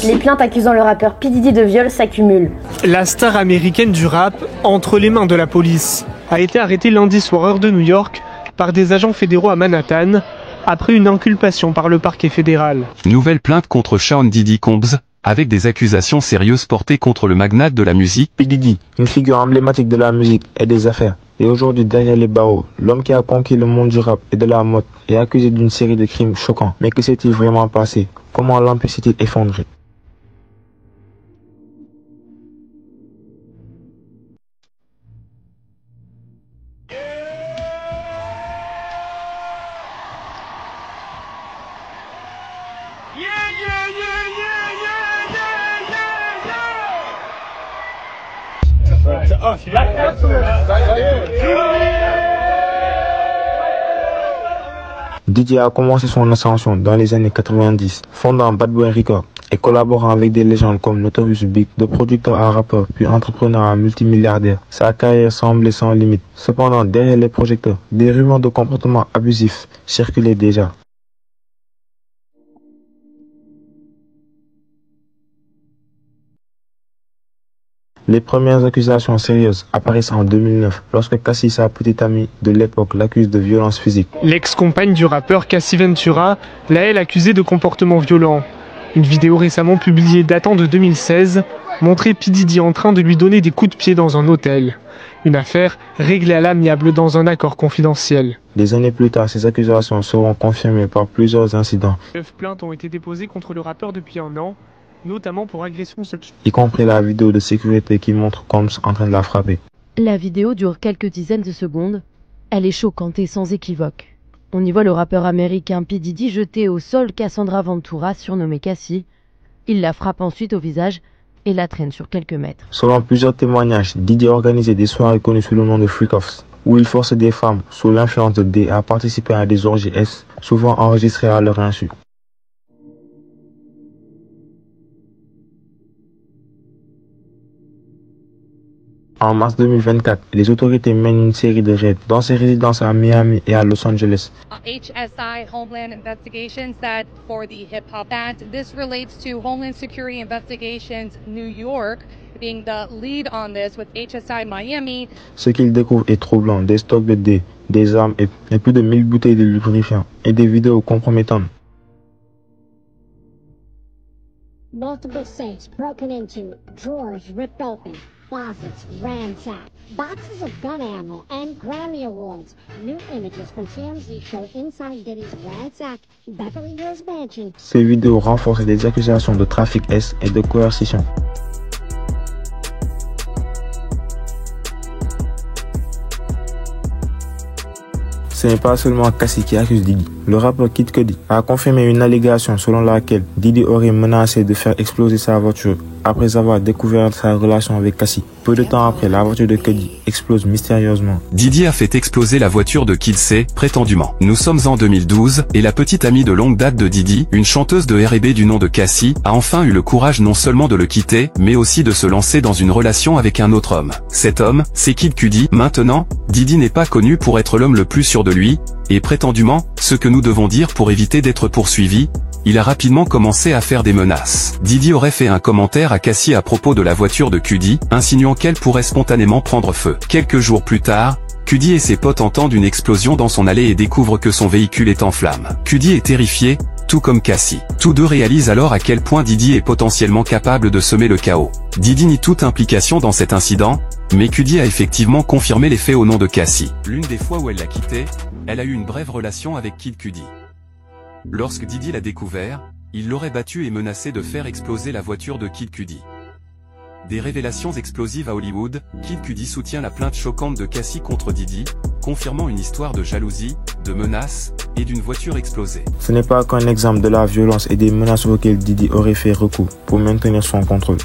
Les plaintes accusant le rappeur P. Diddy de viol s'accumulent. La star américaine du rap, entre les mains de la police, a été arrêtée lundi soir heure de New York par des agents fédéraux à Manhattan après une inculpation par le parquet fédéral. Nouvelle plainte contre Sean Diddy Combs, avec des accusations sérieuses portées contre le magnate de la musique. P. Diddy, une figure emblématique de la musique et des affaires, et aujourd'hui derrière les barreaux, l'homme qui a conquis le monde du rap et de la mode est accusé d'une série de crimes choquants. Mais que s'est-il vraiment passé? Comment l'empire s'est-il effondré? Diddy a commencé son ascension dans les années 90, fondant Bad Boy Records et collaborant avec des légendes comme Notorious Big, de producteur à rappeur puis entrepreneur à multimilliardaire. Sa carrière semblait sans limite. Cependant, derrière les projecteurs, des rumeurs de comportement abusif circulaient déjà. Les premières accusations sérieuses apparaissent en 2009, lorsque Cassie, sa petite amie de l'époque, l'accuse de violence physique. L'ex-compagne du rappeur Cassie Ventura l'a elle accusée de comportement violent. Une vidéo récemment publiée datant de 2016 montrait P. Diddy en train de lui donner des coups de pied dans un hôtel. Une affaire réglée à l'amiable dans un accord confidentiel. Des années plus tard, ces accusations seront confirmées par plusieurs incidents. 9 plaintes ont été déposées contre le rappeur depuis un an, notamment pour agression sexuelle. Y compris la vidéo de sécurité qui montre Combs en train de la frapper. La vidéo dure quelques dizaines de secondes. Elle est choquante et sans équivoque. On y voit le rappeur américain P. Diddy jeter au sol Cassandra Ventura, surnommée Cassie. Il la frappe ensuite au visage et la traîne sur quelques mètres. Selon plusieurs témoignages, Diddy organisait des soirées connues sous le nom de Freak-Offs, où il forçait des femmes sous l'influence de D à participer à des orgies S, souvent enregistrées à leur insu. En mars 2024, les autorités mènent une série de raids dans ses résidences à Miami et à Los Angeles. HSI Homeland Investigations said for the hip-hop that this relates to Homeland Security Investigations New York being the lead on this with HSI Miami. Ce qu'ils découvrent est troublant, des stocks de D, des armes et plus de 1000 bouteilles de lubrifiant et des vidéos compromettantes. Multiple safes broken into, drawers ripped open, closets ransacked, boxes of gun ammo and Grammy Awards. New images from TMZ show inside Diddy's ransacked Beverly Hills mansion. Ces vidéos renforcent les accusations de trafic S et de coercition. Ce n'est pas seulement Cassie qui accuse Diddy. Le rappeur Kid Cudi a confirmé une allégation selon laquelle Diddy aurait menacé de faire exploser sa voiture après avoir découvert sa relation avec Cassie. Peu de temps après, la voiture de Cudi explose mystérieusement. Diddy a fait exploser la voiture de Kid C, prétendument. Nous sommes en 2012, et la petite amie de longue date de Diddy, une chanteuse de R&B du nom de Cassie, a enfin eu le courage non seulement de le quitter, mais aussi de se lancer dans une relation avec un autre homme. Cet homme, c'est Kid Cudi. Maintenant, Diddy n'est pas connu pour être l'homme le plus sûr de lui, et prétendument, ce que nous devons dire pour éviter d'être poursuivis, il a rapidement commencé à faire des menaces. Diddy aurait fait un commentaire à Cassie à propos de la voiture de Cudi, insinuant qu'elle pourrait spontanément prendre feu. Quelques jours plus tard, Cudi et ses potes entendent une explosion dans son allée et découvrent que son véhicule est en flammes. Cudi est terrifié, tout comme Cassie. Tous deux réalisent alors à quel point Diddy est potentiellement capable de semer le chaos. Diddy nie toute implication dans cet incident, mais Cudi a effectivement confirmé les faits au nom de Cassie. L'une des fois où elle l'a quitté, elle a eu une brève relation avec Kid Cudi. Lorsque Diddy l'a découvert, il l'aurait battu et menacé de faire exploser la voiture de Kid Cudi. Des révélations explosives à Hollywood, Kid Cudi soutient la plainte choquante de Cassie contre Diddy, confirmant une histoire de jalousie, de menaces, et d'une voiture explosée. Ce n'est pas qu'un exemple de la violence et des menaces auxquelles Diddy aurait fait recours pour maintenir son contrôle.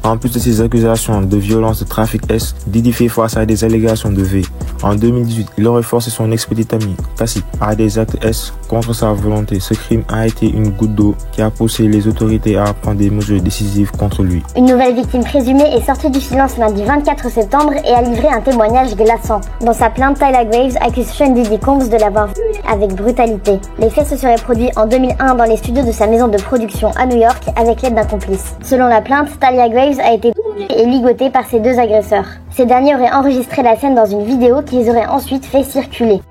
En plus de ces accusations de violence de trafic S, Diddy fait face à des allégations de V. En 2018, il aurait forcé son ex-petite amie, Cassie, à des actes S contre sa volonté. Ce crime a été une goutte d'eau qui a poussé les autorités à prendre des mesures décisives contre lui. Une nouvelle victime présumée est sortie du silence lundi 24 septembre et a livré un témoignage glaçant. Dans sa plainte, Tyler Graves accuse Sean Diddy Combs de l'avoir violée avec brutalité. Les faits se seraient produits en 2001 dans les studios de sa maison de production à New York avec l'aide d'un complice. Selon la plainte, Tyler Graves a été et ligoté par ses 2 agresseurs. Ces derniers auraient enregistré la scène dans une vidéo qu'ils auraient ensuite fait circuler.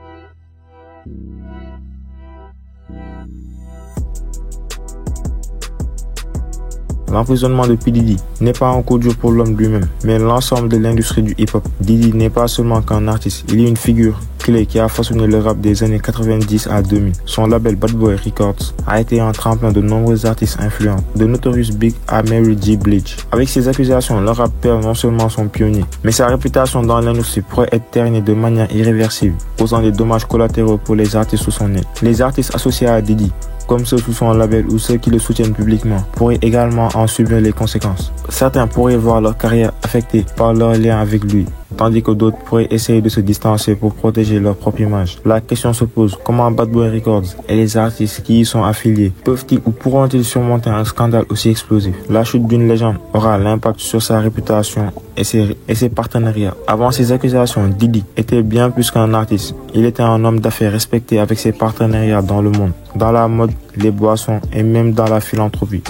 L'emprisonnement de P. Diddy n'est pas un coup dur pour l'homme lui-même, mais l'ensemble de l'industrie du hip-hop. Diddy n'est pas seulement qu'un artiste, il est une figure clé qui a façonné le rap des années 90 à 2000. Son label Bad Boy Records a été un tremplin de nombreux artistes influents, de Notorious Big à Mary J. Blige. Avec ces accusations, le rap perd non seulement son pionnier, mais sa réputation dans l'industrie pourrait être ternie de manière irréversible, causant des dommages collatéraux pour les artistes sous son aile. Les artistes associés à Diddy, comme ceux sous son label ou ceux qui le soutiennent publiquement, pourraient également en subir les conséquences. Certains pourraient voir leur carrière affectée par leur lien avec lui, tandis que d'autres pourraient essayer de se distancer pour protéger leur propre image. La question se pose, comment Bad Boy Records et les artistes qui y sont affiliés peuvent-ils ou pourront-ils surmonter un scandale aussi explosif? La chute d'une légende aura l'impact sur sa réputation et ses partenariats. Avant ces accusations, Diddy était bien plus qu'un artiste. Il était un homme d'affaires respecté avec ses partenariats dans le monde, dans la mode, les boissons et même dans la philanthropie.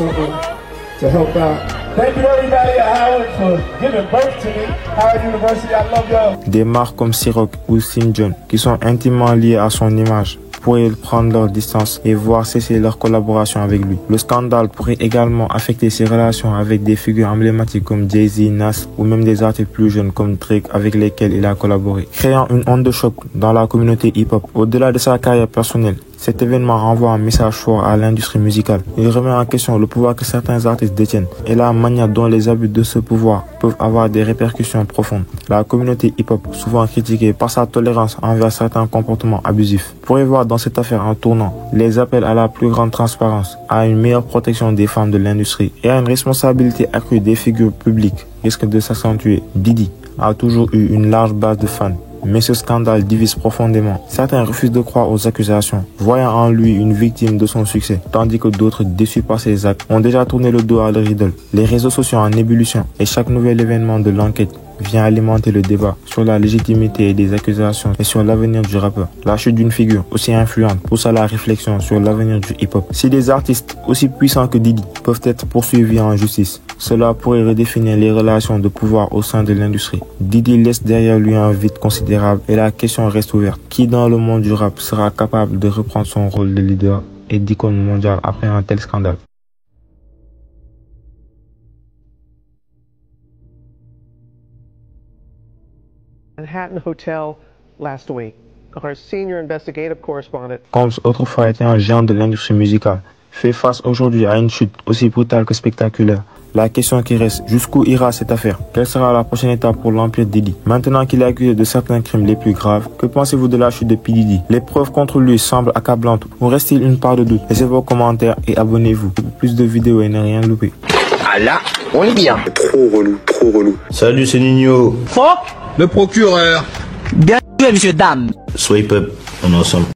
Des marques comme Ciroc ou St. John, qui sont intimement liées à son image, pourraient prendre leur distance et voir cesser leur collaboration avec lui. Le scandale pourrait également affecter ses relations avec des figures emblématiques comme Jay-Z, Nas ou même des artistes plus jeunes comme Drake avec lesquels il a collaboré, créant une onde de choc dans la communauté hip-hop. Au-delà de sa carrière personnelle, cet événement renvoie un message fort à l'industrie musicale. Il remet en question le pouvoir que certains artistes détiennent et la manière dont les abus de ce pouvoir peuvent avoir des répercussions profondes. La communauté hip-hop, souvent critiquée par sa tolérance envers certains comportements abusifs, pourrait voir dans cette affaire un tournant. Les appels à la plus grande transparence, à une meilleure protection des femmes de l'industrie et à une responsabilité accrue des figures publiques risquent de s'accentuer. Diddy a toujours eu une large base de fans, mais ce scandale divise profondément. Certains refusent de croire aux accusations, voyant en lui une victime de son succès, tandis que d'autres, déçus par ses actes, ont déjà tourné le dos à leur idole. Les réseaux sociaux en ébullition et chaque nouvel événement de l'enquête vient alimenter le débat sur la légitimité des accusations et sur l'avenir du rappeur. La chute d'une figure aussi influente pousse à la réflexion sur l'avenir du hip-hop. Si des artistes aussi puissants que Diddy peuvent être poursuivis en justice, cela pourrait redéfinir les relations de pouvoir au sein de l'industrie. Diddy laisse derrière lui un vide considérable et la question reste ouverte. Qui dans le monde du rap sera capable de reprendre son rôle de leader et d'icône mondiale après un tel scandale? Manhattan Hotel last week. Our senior investigative correspondent, Combs, autrefois était un géant de l'industrie musicale, fait face aujourd'hui à une chute aussi brutale que spectaculaire. La question qui reste, jusqu'où ira cette affaire? Quelle sera la prochaine étape pour l'empire Diddy? Maintenant qu'il est accusé de certains crimes les plus graves, que pensez-vous de la chute de P. Diddy? Les preuves contre lui semblent accablantes, ou reste-t-il une part de doute? Laissez vos commentaires et abonnez-vous pour plus de vidéos et ne rien louper. Ah là, on est bien. Trop relou, trop relou. Salut, c'est Nino. Le procureur. Bien joué, monsieur, dame. Swipe up, on est ensemble.